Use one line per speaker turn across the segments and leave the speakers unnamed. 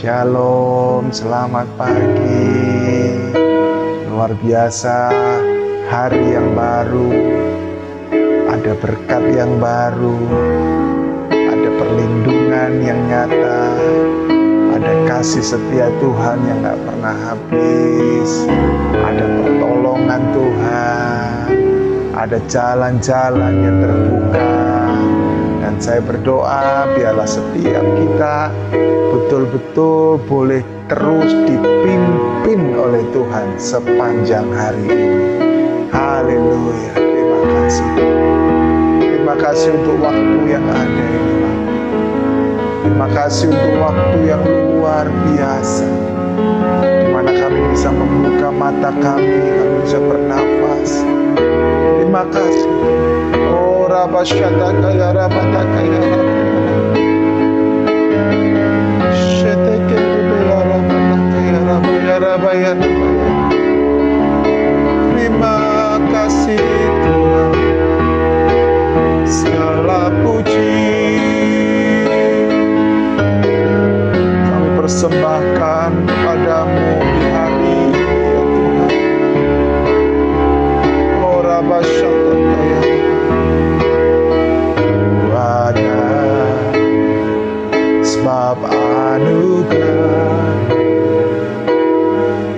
Shalom, selamat pagi. Luar biasa, hari yang baru, ada berkat yang baru, ada perlindungan yang nyata, ada kasih setia Tuhan yang gak pernah habis, ada pertolongan Tuhan, ada jalan-jalan yang terbuka. Dan saya berdoa biarlah setiap kita betul-betul boleh terus dipimpin oleh Tuhan sepanjang hari ini. Haleluya, terima kasih. Terima kasih untuk waktu yang ada ini. Terima kasih untuk waktu yang luar biasa, di mana kami bisa membuka mata kami bisa bernafas. Terima kasih. Oh, Rabashatakaya Rabatakaya Shetekebela Rabatakaya Rabaya Rabaya. Terima kasih Tuhan, segala puji kami persembahkan kepadamu di hari ini, ya Tuhan. Oh, Rabashatakaya, ada sebab anugerah,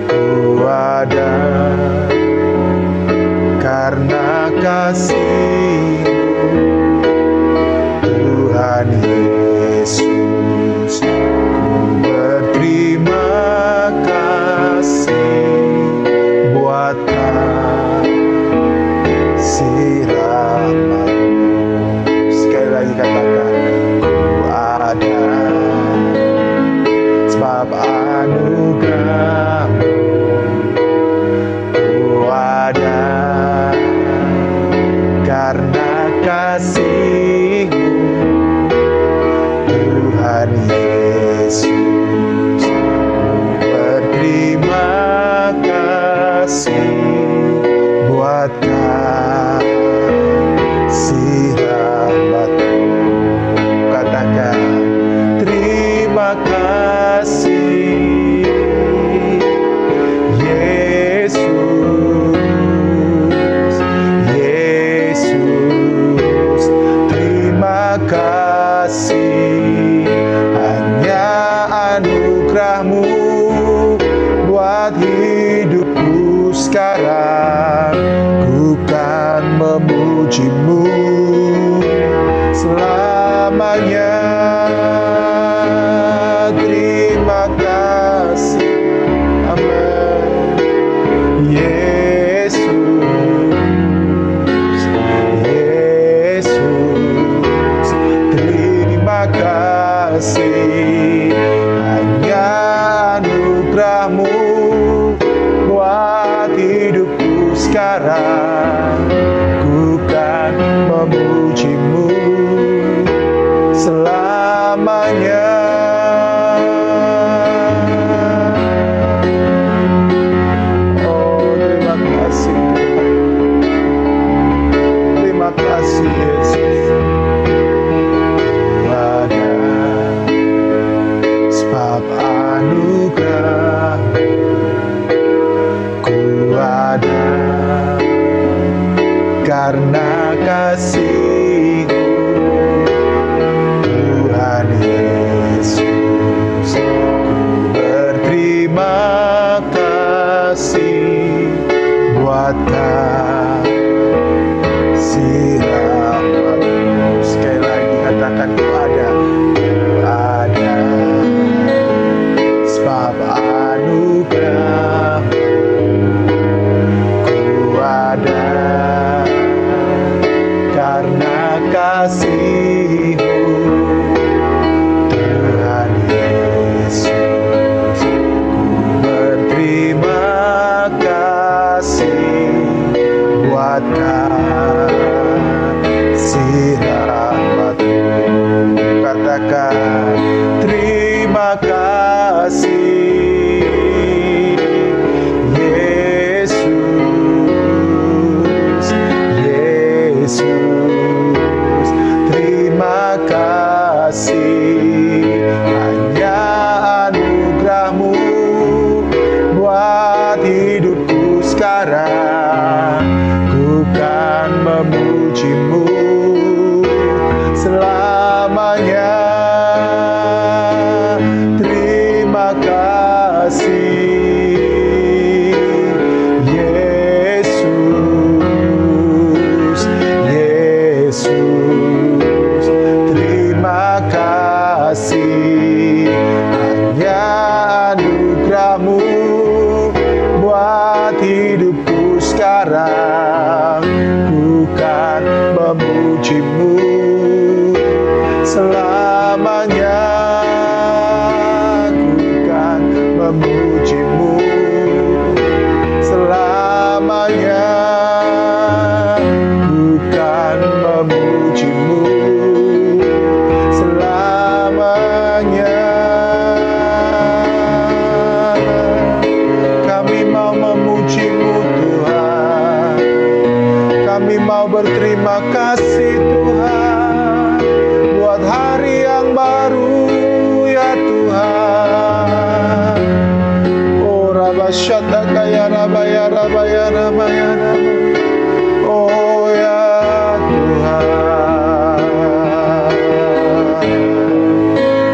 ku ada karena kasih Tuhan Yesus. Ku berterima kasih buat kasih rahmat. Sekali lagi katakan, ku ada sebab anugerah-Mu, ku ada karena kasih-Mu Tuhan Yesus. Ku berterima kasih buat kasih rahmat-Mu. Katakan, terima kasih Yesus, Yesus. Terima kasih, hanya anugerah-Mu buat hidupku sekarang. Ku kan memuji-Mu selamanya. Terima kasih, amin. Yesus, Yesus. Terima kasih, hanya anugerah-Mu buat hidupku sekarang. Ku kan memuji-Mu selamanya. Oh, terima kasih Tuhan. Terima kasih Yesus. Ku ada sebab anugerah, ku ada karena kasih Tuhan Yesus. Ku berterima kasih buat kasih rahmat-Mu. Sekali lagi katakan, ku ada sebab anugerah, ku ada karena kasih-Mu Tuhan Yesus. Ku berterima kasih buat kasih rahmat-Mu. Katakan, terima kasih Yesus, Yesus. Terima kasih, hanya anugerah. memuji-Mu selamanya. Ku kan memuji-Mu selamanya. Ku kan memuji-Mu selamanya. Kami mau memuji-Mu Tuhan. Kami mau berterima kasih Tuhan buat hari yang baru ya Tuhan. Oh Rabashata kaya rabaya rabaya rabaya rabaya. Oh ya Tuhan.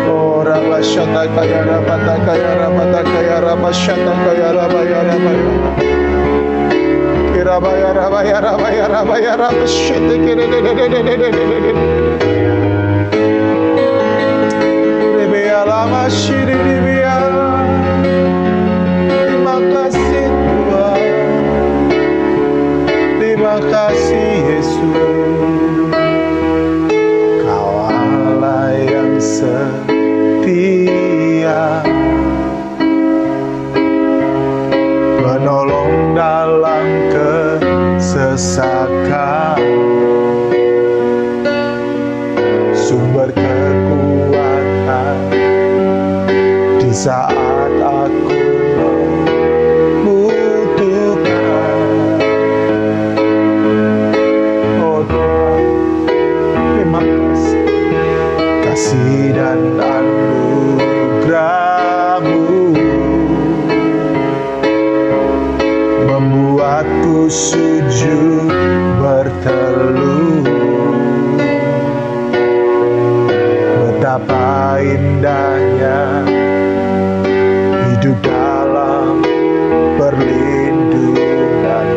Oh Rabashata kaya rabata kaya rabata kaya rabashata kaya rabaya rabaya. Rabaya rabaya rabaya rabaya rabashete rebea lama shiri rebea. Terima kasih Tuhan, terima kasih Yesus. Kau Allah yang setia, menolong dalam kesesakan, sumber kekuatan di saat aku membutuhkan. Oh Tuhan, terima kasih, kasih dan anugerah-Mu membuatku sujud berteluh. Betapa indahnya hidup dalam perlindungan.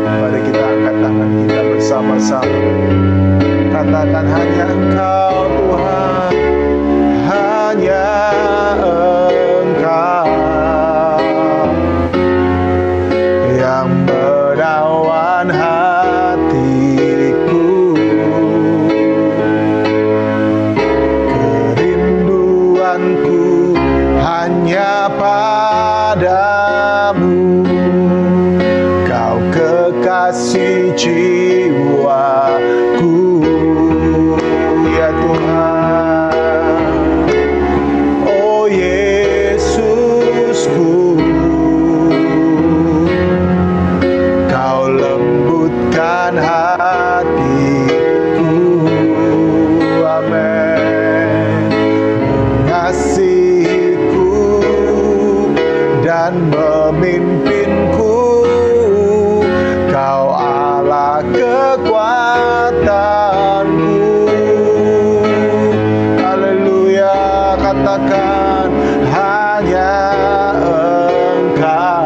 Mari kita angkat tangan kita bersama-sama. Katakan hanya Engkau Tuhan, hanya Engkau yang menawan hatiku. Kerinduanku hanya padamu, Kau kekasih jiwaku ya Tuhan. Oh Yesusku, hatiku, amin. Mengasihiku dan memimpinku, Kau Allah kekuatanku. Haleluya, katakan hanya Engkau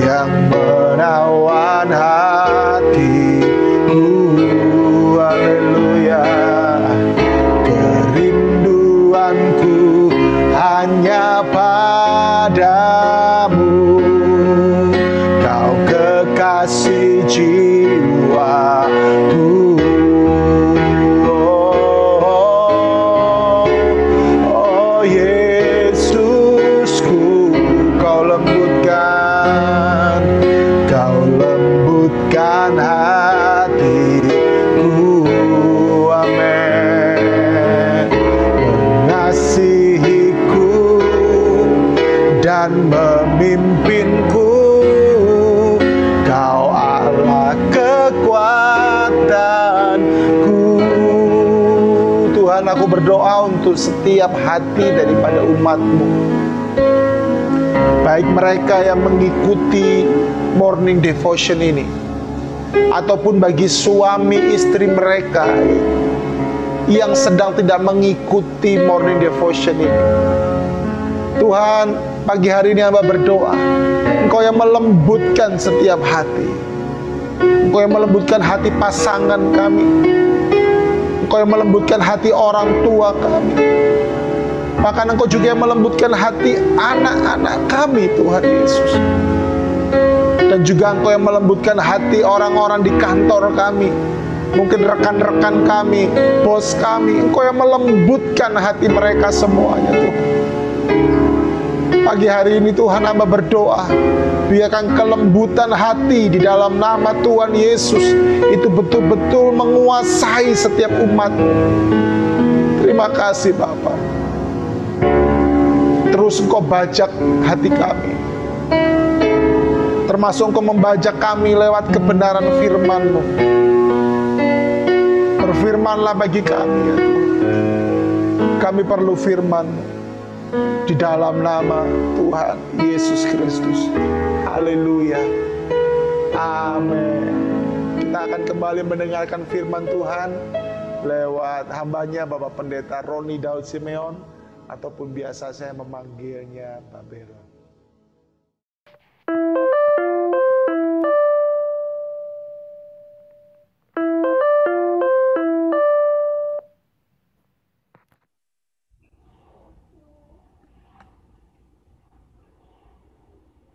yang menawan hatiku. Haleluya. Kerinduanku hanya padamu, Kau kekasih jiwaku. Oh Yesusku, Kau lembutkan hatiku, amin. Mengasihiku dan memimpinku, Kau Allah kekuatanku. Tuhan, aku berdoa untuk setiap hati daripada umat-Mu, baik mereka yang mengikuti morning devotion ini, ataupun bagi suami istri mereka yang sedang tidak mengikuti morning devotion ini. Tuhan, pagi hari ini hamba berdoa, Engkau yang melembutkan setiap hati, Engkau yang melembutkan hati pasangan kami, Engkau yang melembutkan hati orang tua kami, bahkan Engkau juga yang melembutkan hati anak-anak kami, Tuhan Yesus. Dan juga Engkau yang melembutkan hati orang-orang di kantor kami, mungkin rekan-rekan kami, bos kami. Engkau yang melembutkan hati mereka semuanya Tuhan. Pagi hari ini Tuhan, hamba berdoa, biarkan kelembutan hati di dalam nama Tuhan Yesus itu betul-betul menguasai setiap umat. Terima kasih Bapa. Terus Engkau bajak hati kami, termasuk Engkau membajak kami lewat kebenaran firman-Mu. Berfirmanlah bagi kami ya Tuhan. Kami perlu firman-Mu. Di dalam nama Tuhan Yesus Kristus. Haleluya. Amin. Kita akan kembali mendengarkan firman Tuhan lewat hambanya Bapak Pendeta Roni Daud Simeon, ataupun biasa saya memanggilnya Pak Beron.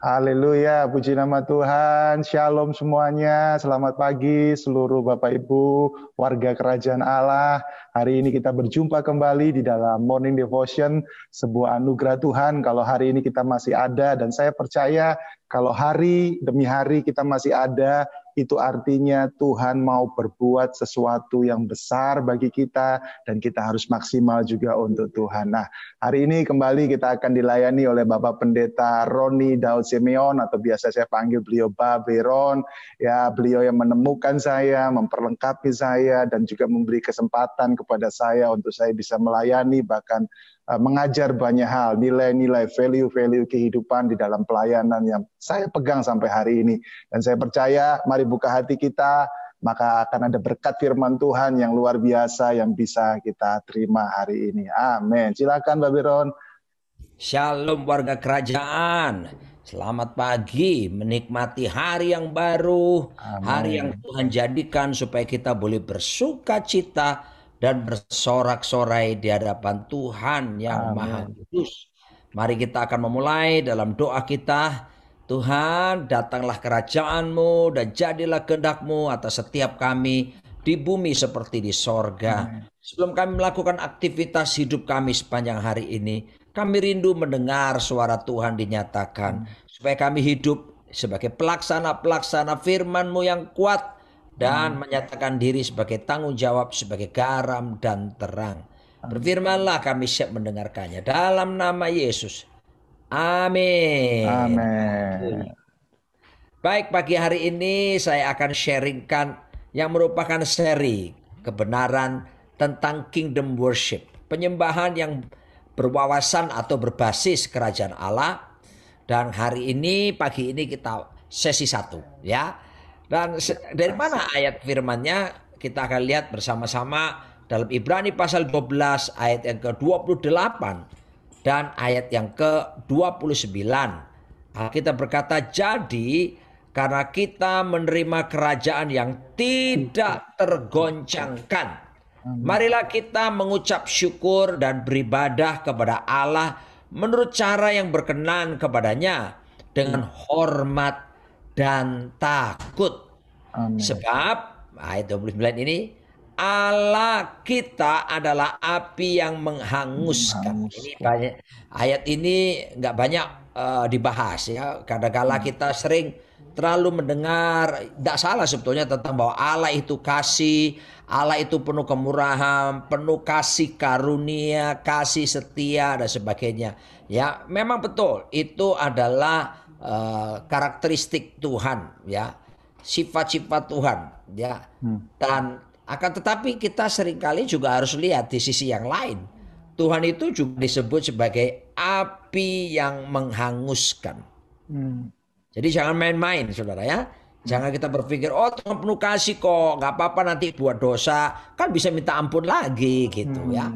Haleluya, puji nama Tuhan. Shalom semuanya, selamat pagi seluruh Bapak Ibu, warga kerajaan Allah. Hari ini kita berjumpa kembali di dalam Morning Devotion, sebuah anugerah Tuhan kalau hari ini kita masih ada. Dan saya percaya kalau hari demi hari kita masih ada, itu artinya Tuhan mau berbuat sesuatu yang besar bagi kita, dan kita harus maksimal juga untuk Tuhan. Nah, hari ini kembali kita akan dilayani oleh Bapak Pendeta Roni Daud Simeon, atau biasa saya panggil beliau Pak Beron. Ya, beliau yang menemukan saya, memperlengkapi saya, dan juga memberi kesempatan kepada saya untuk saya bisa melayani, bahkan mengajar banyak hal, nilai-nilai, value-value kehidupan di dalam pelayanan yang saya pegang sampai hari ini. Dan saya percaya, mari buka hati kita, maka akan ada berkat firman Tuhan yang luar biasa yang bisa kita terima hari ini. Amin. Silakan Mbak Beron.
Shalom warga kerajaan. Selamat pagi, menikmati hari yang baru. Amin. Hari yang Tuhan jadikan supaya kita boleh bersuka cita dan bersorak-sorai di hadapan Tuhan yang Amin. Maha Kudus. Mari kita akan memulai dalam doa kita. Tuhan, datanglah kerajaan-Mu dan jadilah kehendak-Mu atas setiap kami di bumi seperti di sorga. Amin. Sebelum kami melakukan aktivitas hidup kami sepanjang hari ini, kami rindu mendengar suara Tuhan dinyatakan. Supaya kami hidup sebagai pelaksana-pelaksana firman-Mu yang kuat, dan menyatakan diri sebagai tanggung jawab, sebagai garam dan terang. Berfirmanlah, kami siap mendengarkannya. Dalam nama Yesus. Amin.
Amin.
Baik, pagi hari ini saya akan sharingkan yang merupakan seri kebenaran tentang kingdom worship. Penyembahan yang berwawasan atau berbasis kerajaan Allah. Dan hari ini, pagi ini kita sesi 1 ya. Dan dari mana ayat firman-Nya? Kita akan lihat bersama-sama dalam Ibrani pasal 12 ayat yang ke-28 dan ayat yang ke-29. Kita berkata, jadi karena kita menerima kerajaan yang tidak tergoncangkan, marilah kita mengucap syukur dan beribadah kepada Allah menurut cara yang berkenan kepadanya dengan hormat dan takut. Amin. Sebab ayat 29 ini, Allah kita adalah api yang menghanguskan. Ini banyak, ayat ini nggak banyak dibahas ya. Kadang-kala kita sering terlalu mendengar, tidak salah sebetulnya, tentang bahwa Allah itu kasih, Allah itu penuh kemurahan, penuh kasih karunia, kasih setia dan sebagainya. Ya, memang betul itu adalah karakteristik Tuhan ya, sifat-sifat Tuhan ya. Dan akan tetapi kita seringkali juga harus lihat di sisi yang lain. Tuhan itu juga disebut sebagai api yang menghanguskan. Jadi jangan main-main saudara ya. Jangan kita berpikir, oh Tuhan penuh kasih kok, nggak apa-apa nanti buat dosa kan bisa minta ampun lagi gitu ya.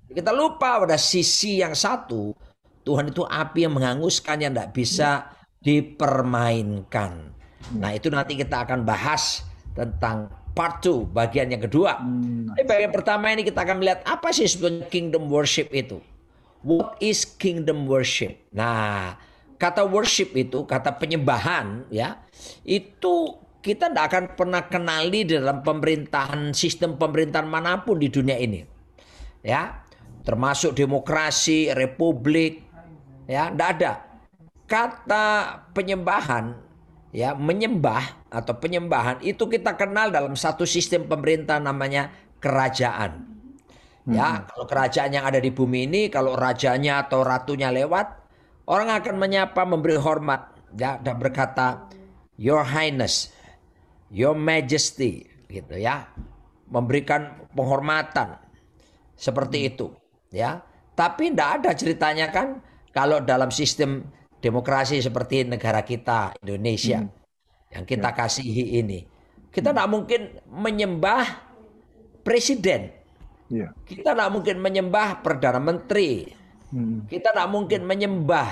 Kita lupa pada sisi yang satu, Tuhan itu api yang menghanguskan yang tidak bisa dipermainkan. Nah itu nanti kita akan bahas tentang part 2, bagian yang kedua. Bagian pertama ini kita akan melihat apa sih sebetulnya kingdom worship itu. What is kingdom worship? Nah kata worship itu, kata penyembahan ya, itu kita tidak akan pernah kenali dalam pemerintahan, sistem pemerintahan manapun di dunia ini. Ya, termasuk demokrasi, republik, ya, tidak ada. Kata penyembahan, ya, menyembah atau penyembahan itu kita kenal dalam satu sistem pemerintah namanya kerajaan. Ya, kalau kerajaan yang ada di bumi ini, kalau rajanya atau ratunya lewat, orang akan menyapa, memberi hormat, ya, dan berkata, Your Highness, Your Majesty, gitu ya, memberikan penghormatan seperti itu, ya. Tapi tidak ada ceritanya kan, kalau dalam sistem demokrasi seperti negara kita Indonesia yang kita kasihi ini, kita tidak mungkin menyembah presiden. Kita tidak mungkin menyembah perdana menteri. Kita tidak mungkin menyembah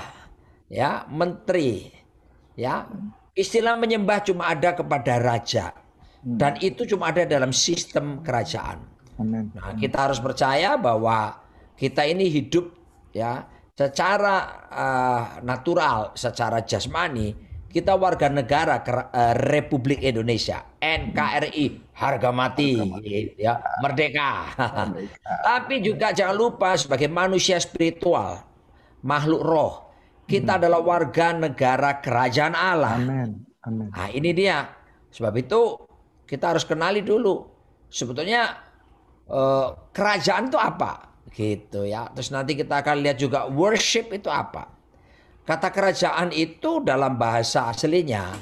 ya menteri. Ya, istilah menyembah cuma ada kepada raja, dan itu cuma ada dalam sistem kerajaan. Nah, kita harus percaya bahwa kita ini hidup ya secara natural, secara jasmani. Kita warga negara Republik Indonesia, NKRI, harga mati, ya, merdeka. Tapi juga jangan lupa sebagai manusia spiritual, makhluk roh, kita adalah warga negara kerajaan Allah. Nah, ini dia. Sebab itu kita harus kenali dulu sebetulnya kerajaan itu apa, gitu ya. Terus nanti kita akan lihat juga worship itu apa. Kata kerajaan itu dalam bahasa aslinya,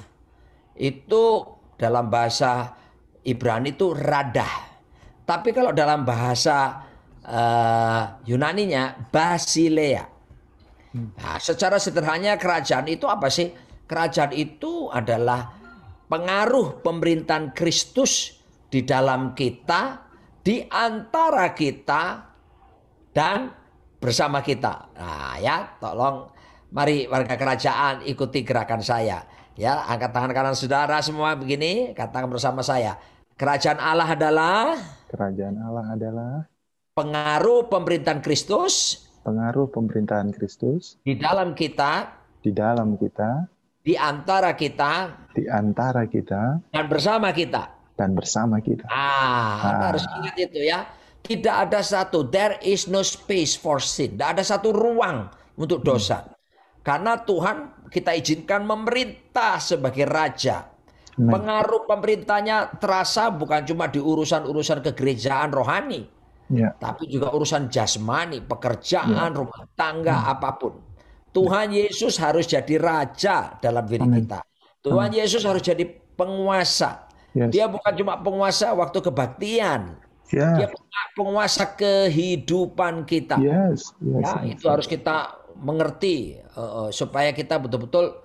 itu dalam bahasa Ibrani itu radah. Tapi kalau dalam bahasa Yunaninya Basilea. Nah, secara sederhananya kerajaan itu apa sih? Kerajaan itu adalah pengaruh pemerintahan Kristus di dalam kita, di antara kita, dan bersama kita. Nah ya, tolong. Mari warga kerajaan ikuti gerakan saya. Ya, angkat tangan kanan saudara semua begini, katakan bersama saya. Kerajaan Allah adalah pengaruh pemerintahan Kristus.
Pengaruh pemerintahan Kristus
Di dalam kita. Di antara kita. Dan bersama kita. Anda harus ingat itu ya. Tidak ada satu, there is no space for sin. Tidak ada satu ruang untuk dosa. Karena Tuhan kita izinkan memerintah sebagai raja. Pengaruh pemerintahnya terasa bukan cuma di urusan-urusan kegerejaan rohani. Tapi juga urusan jasmani, pekerjaan, rumah tangga, apapun. Tuhan Yesus harus jadi raja dalam diri kita. Tuhan Yesus harus jadi penguasa. Dia bukan cuma penguasa waktu kebaktian. Dia penguasa kehidupan kita. Itu harus kita mengerti supaya kita betul-betul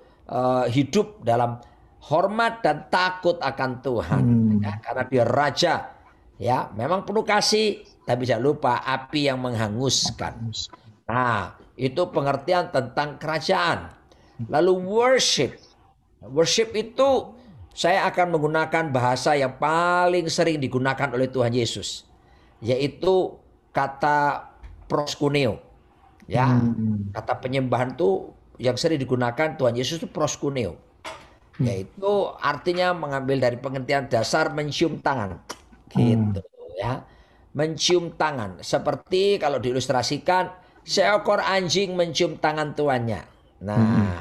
hidup dalam hormat dan takut akan Tuhan. Ya, karena dia raja. Ya, memang penuh kasih, tapi jangan lupa api yang menghanguskan. Nah, itu pengertian tentang kerajaan. Lalu worship. Worship itu saya akan menggunakan bahasa yang paling sering digunakan oleh Tuhan Yesus, yaitu kata proskuneo. Ya, kata penyembahan itu yang sering digunakan Tuhan Yesus itu proskuneo, yaitu artinya mengambil dari pengertian dasar mencium tangan, gitu ya, mencium tangan. Seperti kalau diilustrasikan, seekor anjing mencium tangan tuannya. Nah,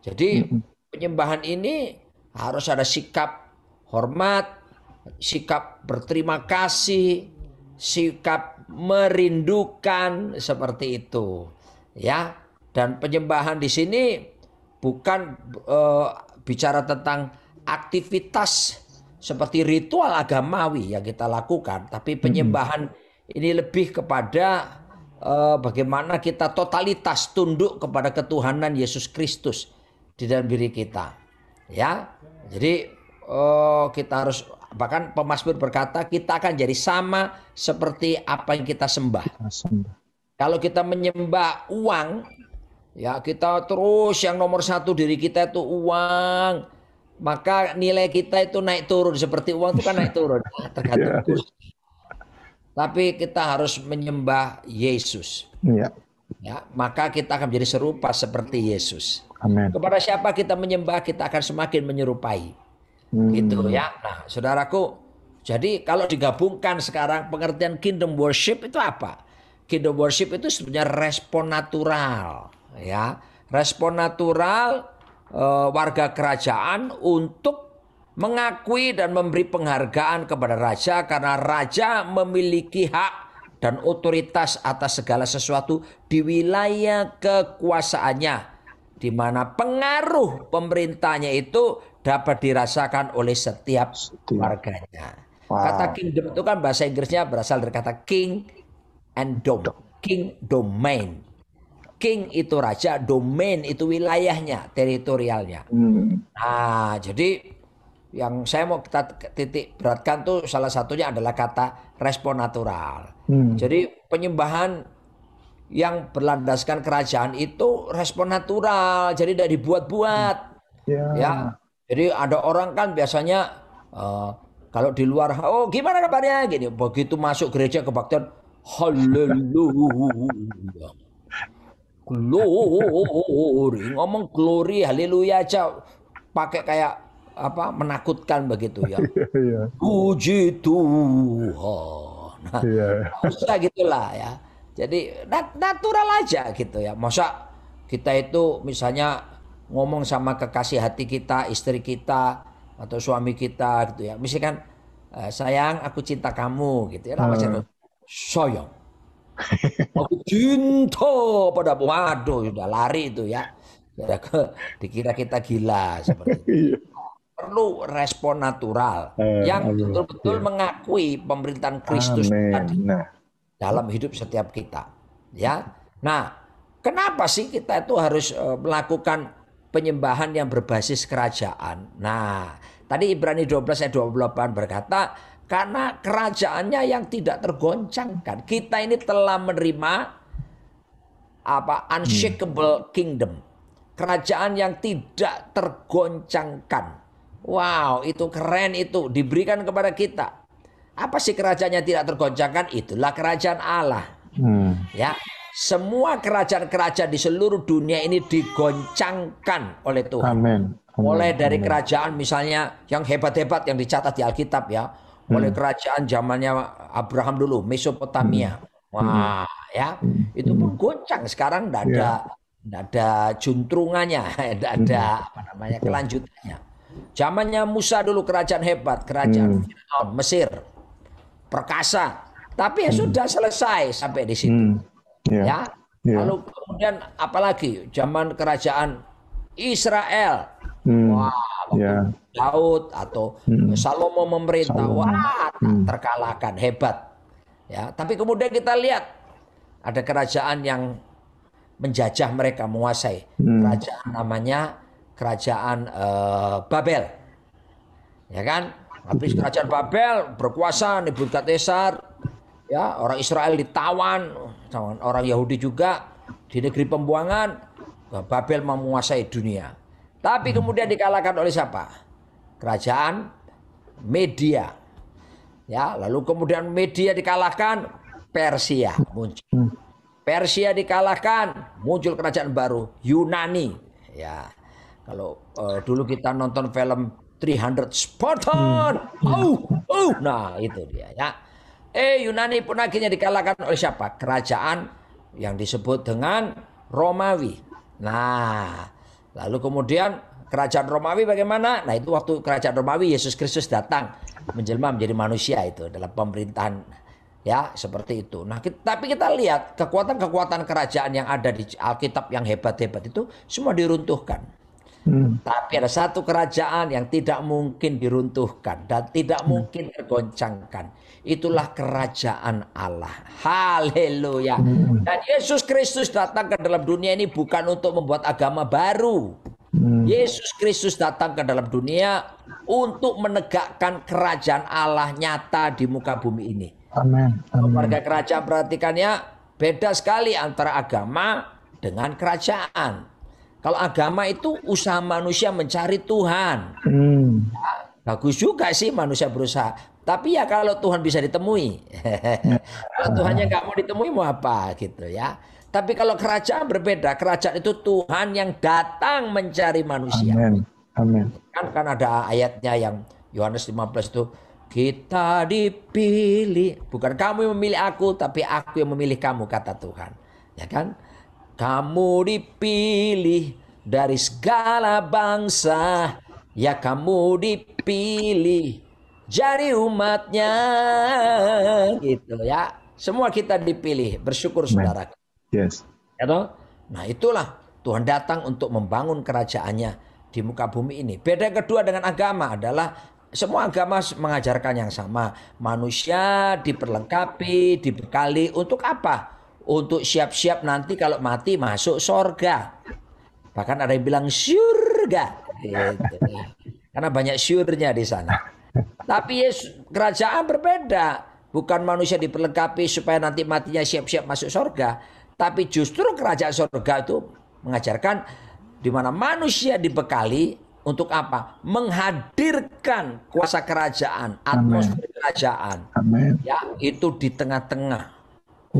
jadi penyembahan ini harus ada sikap hormat, sikap berterima kasih, sikap merindukan, seperti itu ya. Dan penyembahan di sini bukan bicara tentang aktivitas seperti ritual agamawi yang kita lakukan, tapi penyembahan ini lebih kepada bagaimana kita totalitas tunduk kepada ketuhanan Yesus Kristus di dalam diri kita ya. Jadi kita harus, bahkan pemazmur berkata kita akan jadi sama seperti apa yang kita sembah. Kalau kita menyembah uang, ya kita terus yang nomor satu diri kita itu uang, maka nilai kita itu naik turun. Seperti uang itu kan naik turun, tergantung kurs. Tapi kita harus menyembah Yesus. Ya, maka kita akan menjadi serupa seperti Yesus.
Amin.
Kepada siapa kita menyembah, kita akan semakin menyerupai. Gitu ya. Nah, saudaraku, jadi kalau digabungkan sekarang pengertian kingdom worship itu apa? Kingdom worship itu sebenarnya respon natural, ya. Respon natural warga kerajaan untuk mengakui dan memberi penghargaan kepada raja karena raja memiliki hak dan otoritas atas segala sesuatu di wilayah kekuasaannya, di mana pengaruh pemerintahnya itu dapat dirasakan oleh setiap warganya. Kata kingdom itu kan bahasa Inggrisnya berasal dari kata king and dome. King, domain. King itu raja, domain itu wilayahnya, teritorialnya. Nah, jadi yang saya mau kita titik beratkan tuh salah satunya adalah kata respon natural. Jadi penyembahan yang berlandaskan kerajaan itu respon natural, jadi tidak dibuat-buat. Ya, jadi ada orang kan biasanya kalau di luar, oh gimana kabarnya gini, begitu masuk gereja kebaktian, haleluya, glory, ngomong glory, haleluya aja, pakai kayak apa menakutkan begitu ya. Puji Tuhan. Nah, usah gitulah ya. Jadi natural aja gitu ya. Masa kita itu misalnya ngomong sama kekasih hati kita, istri kita atau suami kita gitu ya. Misalkan sayang aku cinta kamu gitu ya. Sayang aku cinta padamu. Waduh udah lari itu ya. Dikira kita gila seperti itu. Perlu respon natural yang betul-betul mengakui pemerintahan Kristus tadi dalam hidup setiap kita, ya. Nah, kenapa sih kita itu harus melakukan penyembahan yang berbasis kerajaan? Nah, tadi Ibrani 12 ayat 28 berkata, karena kerajaannya yang tidak tergoncangkan. Kita ini telah menerima unshakable kingdom. Kerajaan yang tidak tergoncangkan. Wow, itu keren itu, diberikan kepada kita. Apa sih kerajaan yang tidak tergoncangkan? Itulah kerajaan Allah. Ya, semua kerajaan-kerajaan di seluruh dunia ini digoncangkan oleh Tuhan. Mulai dari kerajaan misalnya yang hebat-hebat yang dicatat di Alkitab ya, oleh kerajaan zamannya Abraham dulu, Mesopotamia. Wah, ya, itu pun goncang. Sekarang tidak ada juntrungannya, tidak ada kelanjutannya. Zamannya Musa dulu kerajaan hebat, kerajaan Firaun, Mesir, perkasa. Tapi ya sudah selesai sampai di situ. Ya. Lalu kemudian apalagi zaman kerajaan Israel. Wah, Daud atau Salomo memerintah, wah terkalahkan, hebat. Ya, tapi kemudian kita lihat ada kerajaan yang menjajah mereka, menguasai. Kerajaan namanya kerajaan Babel, ya kan? Habis kerajaan Babel berkuasa Nebukadnezar, ya orang Israel ditawan, orang Yahudi juga di negeri pembuangan. Babel menguasai dunia. Tapi kemudian dikalahkan oleh siapa? Kerajaan Media. Ya, lalu kemudian Media dikalahkan, Persia muncul. Persia dikalahkan, muncul kerajaan baru, Yunani. Ya. Kalau dulu kita nonton film 300 Spartan, nah itu dia ya. Yunani pun akhirnya dikalahkan oleh siapa? Kerajaan yang disebut dengan Romawi. Nah, lalu kemudian kerajaan Romawi bagaimana? Nah itu waktu kerajaan Romawi Yesus Kristus datang menjelma menjadi manusia itu dalam pemerintahan ya seperti itu. Nah, tapi kita lihat kekuatan-kekuatan kerajaan yang ada di Alkitab yang hebat-hebat itu semua diruntuhkan. Tapi ada satu kerajaan yang tidak mungkin diruntuhkan dan tidak mungkin tergoncangkan. Itulah kerajaan Allah. Haleluya. Dan Yesus Kristus datang ke dalam dunia ini bukan untuk membuat agama baru. Yesus Kristus datang ke dalam dunia untuk menegakkan kerajaan Allah nyata di muka bumi ini.
Amin.
Warga kerajaan perhatikannya beda sekali antara agama dengan kerajaan. Kalau agama itu usaha manusia mencari Tuhan. Ya, bagus juga sih manusia berusaha. Tapi ya kalau Tuhan bisa ditemui. Kalau Tuhannya nggak mau ditemui mau apa gitu ya. Tapi kalau kerajaan berbeda. Kerajaan itu Tuhan yang datang mencari manusia.
Amin. Amin.
Kan ada ayatnya yang Yohanes 15 itu, kita dipilih, bukan kamu yang memilih aku, tapi aku yang memilih kamu, kata Tuhan. Ya kan? Kamu dipilih dari segala bangsa, ya kamu dipilih jadi umatnya, gitu ya. Semua kita dipilih, bersyukur saudara.
Yes.
Ya toh? Nah itulah Tuhan datang untuk membangun kerajaannya di muka bumi ini. Beda yang kedua dengan agama adalah semua agama mengajarkan yang sama. Manusia diperlengkapi, dibekali untuk apa? Untuk siap-siap nanti kalau mati masuk surga. Bahkan ada yang bilang surga. Gitu. Karena banyak syurnya di sana. Tapi kerajaan berbeda. Bukan manusia diperlengkapi supaya nanti matinya siap-siap masuk surga. Tapi justru kerajaan surga itu mengajarkan di mana manusia dibekali untuk apa? Menghadirkan kuasa kerajaan, atmosfer kerajaan.
Amin.
Ya, itu di tengah-tengah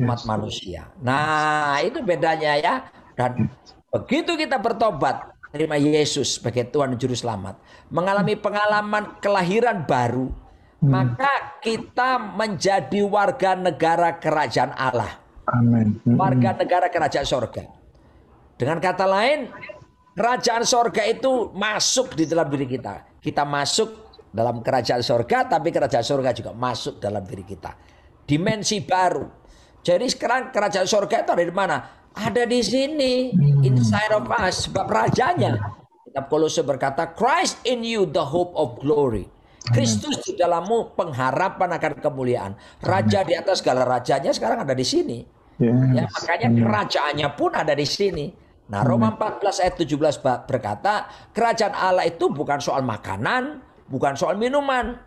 umat manusia. Nah, itu bedanya ya. Dan begitu kita bertobat, terima Yesus sebagai Tuhan dan Juru Selamat, mengalami pengalaman kelahiran baru, maka kita menjadi warga negara kerajaan Allah.
Amin.
Warga negara kerajaan sorga. Dengan kata lain, kerajaan sorga itu masuk di dalam diri kita. Kita masuk dalam kerajaan sorga, tapi kerajaan sorga juga masuk dalam diri kita. Dimensi baru. Jadi sekarang kerajaan sorga itu ada di mana? Ada di sini, inside of us, sebab rajanya. Kitab Kolose berkata, Christ in you, the hope of glory. Kristus di dalammu, pengharapan akan kemuliaan. Raja di atas segala rajanya sekarang ada di sini. Ya, makanya kerajaannya pun ada di sini. Nah, Roma 14 ayat 17 berkata, kerajaan Allah itu bukan soal makanan, bukan soal minuman.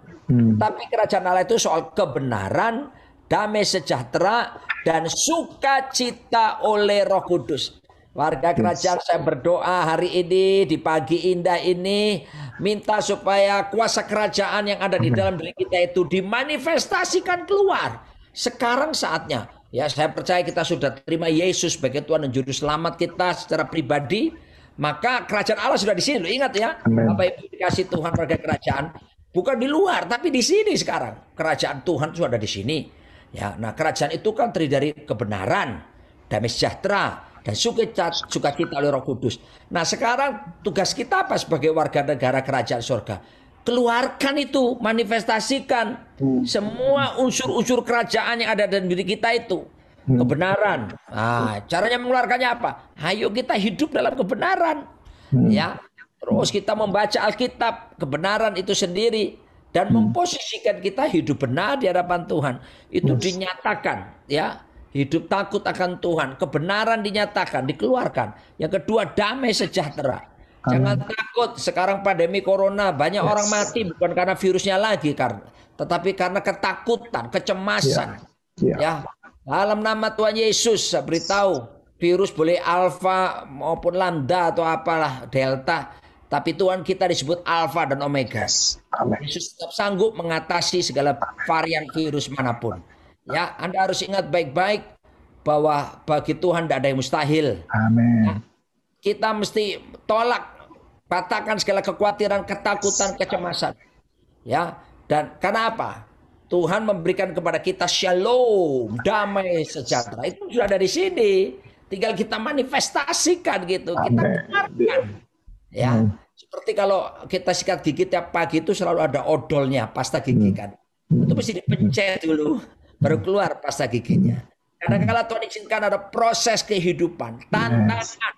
Tapi kerajaan Allah itu soal kebenaran, damai sejahtera, dan sukacita oleh Roh Kudus. Warga kerajaan, saya berdoa hari ini di pagi indah ini, minta supaya kuasa kerajaan yang ada di dalam diri kita itu dimanifestasikan keluar. Sekarang saatnya. Ya, saya percaya kita sudah terima Yesus sebagai Tuhan dan Juru Selamat kita secara pribadi. Maka kerajaan Allah sudah di sini. Loh, ingat ya, Bapak Ibu dikasih Tuhan warga kerajaan. Bukan di luar, tapi di sini sekarang. Kerajaan Tuhan sudah ada di sini. Ya, nah kerajaan itu kan terdiri dari kebenaran, damai sejahtera, dan sukacita oleh Roh Kudus. Nah sekarang tugas kita apa sebagai warga negara kerajaan surga? Keluarkan itu, manifestasikan semua unsur-unsur kerajaan yang ada dalam diri kita itu. Kebenaran. Nah, caranya mengeluarkannya apa? Ayo kita hidup dalam kebenaran. Ya. Terus kita membaca Alkitab, kebenaran itu sendiri. Dan memposisikan kita hidup benar di hadapan Tuhan. Itu dinyatakan. Ya. Hidup takut akan Tuhan. Kebenaran dinyatakan, dikeluarkan. Yang kedua, damai sejahtera. Jangan takut, sekarang pandemi corona banyak orang mati bukan karena virusnya lagi, tetapi karena ketakutan, kecemasan. Ya, dalam nama Tuhan Yesus saya beritahu, virus boleh alfa maupun lambda atau apalah delta, tapi Tuhan kita disebut alfa dan omega. Yesus tetap sanggup mengatasi segala varian virus manapun. Ya, Anda harus ingat baik-baik bahwa bagi Tuhan tidak ada yang mustahil.
Amin.
Ya, kita mesti tolak, patahkan segala kekhawatiran, ketakutan, kecemasan. Ya, dan karena apa? Tuhan memberikan kepada kita shalom, damai sejahtera. Itu sudah dari sini. Tinggal kita manifestasikan gitu, kita dengarkan. Ya, seperti kalau kita sikat gigi tiap pagi itu selalu ada odolnya, pasta gigi kan. Itu mesti dipencet dulu, baru keluar pasta giginya. Karena kalau Tuhan izinkan ada proses kehidupan, tantangan,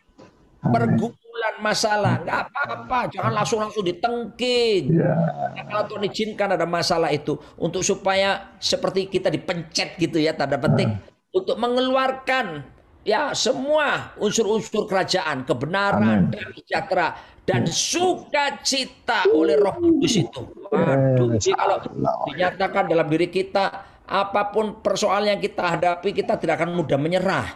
pergumulan, masalah, nggak apa-apa, jangan langsung ditengking. Nah, kalau Tuhan izinkan ada masalah itu untuk supaya seperti kita dipencet gitu ya, tanda petik, untuk mengeluarkan ya semua unsur-unsur kerajaan, kebenaran, dan sejahtera dan sukacita oleh Roh Kudus itu. Waduh, jadi kalau dinyatakan dalam diri kita, apapun persoalan yang kita hadapi, kita tidak akan mudah menyerah.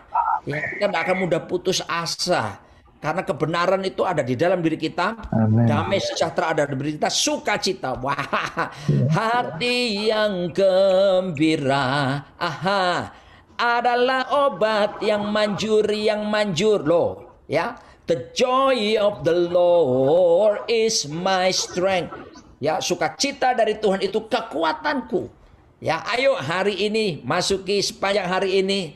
Ya, kita tidak akan mudah putus asa. Karena kebenaran itu ada di dalam diri kita. Damai sejahtera ada di diri kita. Sukacita. Wah, hati yang gembira. adalah obat yang manjur loh, ya. The joy of the Lord is my strength. Ya, sukacita dari Tuhan itu kekuatanku. Ya, ayo hari ini masuki sepanjang hari ini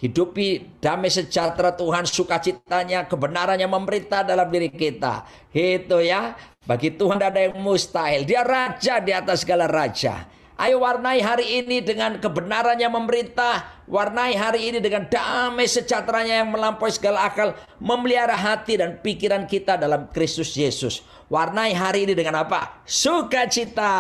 hidupi damai sejahtera Tuhan, sukacitanya, kebenarannya memerintah dalam diri kita. Gitu ya. Bagi Tuhan tidak ada yang mustahil. Dia raja di atas segala raja. Ayo warnai hari ini dengan kebenarannya memerintah. Warnai hari ini dengan damai sejahteranya yang melampaui segala akal. Memelihara hati dan pikiran kita dalam Kristus Yesus. Warnai hari ini dengan apa? Sukacita.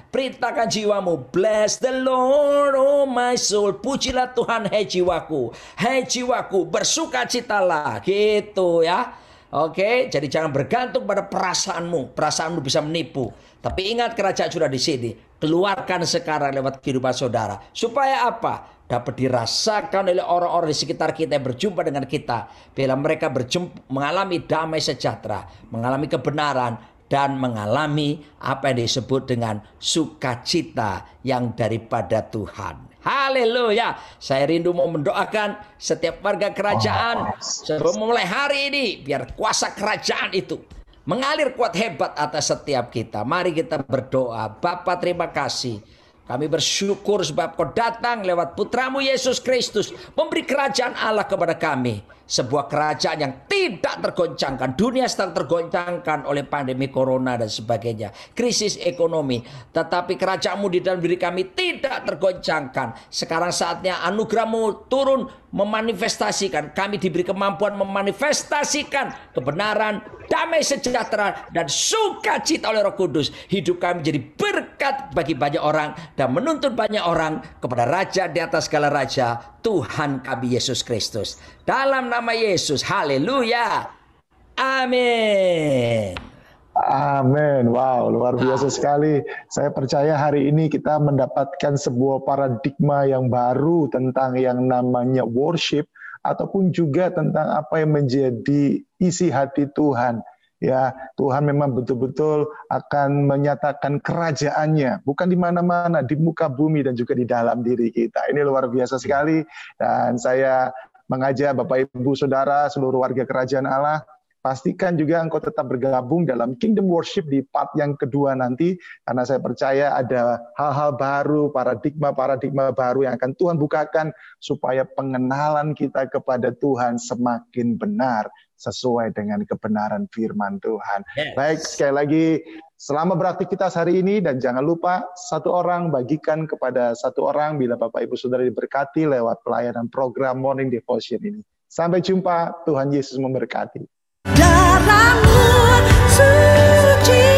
Perintahkan jiwamu. Bless the Lord, oh my soul. Pujilah Tuhan, hei jiwaku. Hei jiwaku, bersukacitalah. Gitu ya. Oke, jadi jangan bergantung pada perasaanmu. Perasaanmu bisa menipu. Tapi ingat, kerajaan sudah di sini. Keluarkan sekarang lewat kehidupan saudara. Supaya apa? Dapat dirasakan oleh orang-orang di sekitar kita yang berjumpa dengan kita. Bila mereka mengalami damai sejahtera, mengalami kebenaran, dan mengalami apa yang disebut dengan sukacita yang daripada Tuhan. Haleluya. Saya rindu mau mendoakan setiap warga kerajaan sebelum memulai hari ini. Biar kuasa kerajaan itu mengalir kuat hebat atas setiap kita. Mari kita berdoa. Bapa, terima kasih. Kami bersyukur sebab Kau datang lewat Putramu Yesus Kristus. Memberi kerajaan Allah kepada kami. Sebuah kerajaan yang tidak tergoncangkan. Dunia sedang tergoncangkan oleh pandemi corona dan sebagainya. Krisis ekonomi. Tetapi kerajaan-Mu di dalam diri kami tidak tergoncangkan. Sekarang saatnya anugerah-Mu turun memanifestasikan. Kami diberi kemampuan memanifestasikan kebenaran, damai sejahtera, dan sukacita oleh Roh Kudus. Hidup kami jadi berkat bagi banyak orang dan menuntun banyak orang kepada Raja di atas segala raja, Tuhan kami Yesus Kristus. Dalam nama Yesus, haleluya. Amin.
Amin. Wow, luar biasa sekali. Saya percaya hari ini kita mendapatkan sebuah paradigma yang baru tentang yang namanya worship, ataupun juga tentang apa yang menjadi isi hati Tuhan. Ya, Tuhan memang betul-betul akan menyatakan kerajaannya, bukan di mana-mana, di muka bumi dan juga di dalam diri kita. Ini luar biasa sekali, dan saya mengajak Bapak Ibu Saudara, seluruh warga kerajaan Allah, pastikan juga engkau tetap bergabung dalam Kingdom Worship di part yang kedua nanti, karena saya percaya ada hal-hal baru, paradigma baru yang akan Tuhan bukakan supaya pengenalan kita kepada Tuhan semakin benar sesuai dengan kebenaran firman Tuhan.
Yes.
Baik, sekali lagi selamat beraktivitas hari ini, dan jangan lupa satu orang bagikan kepada satu orang bila Bapak Ibu Saudara diberkati lewat pelayanan program Morning Devotion ini. Sampai jumpa, Tuhan Yesus memberkati.
Darahmu suci.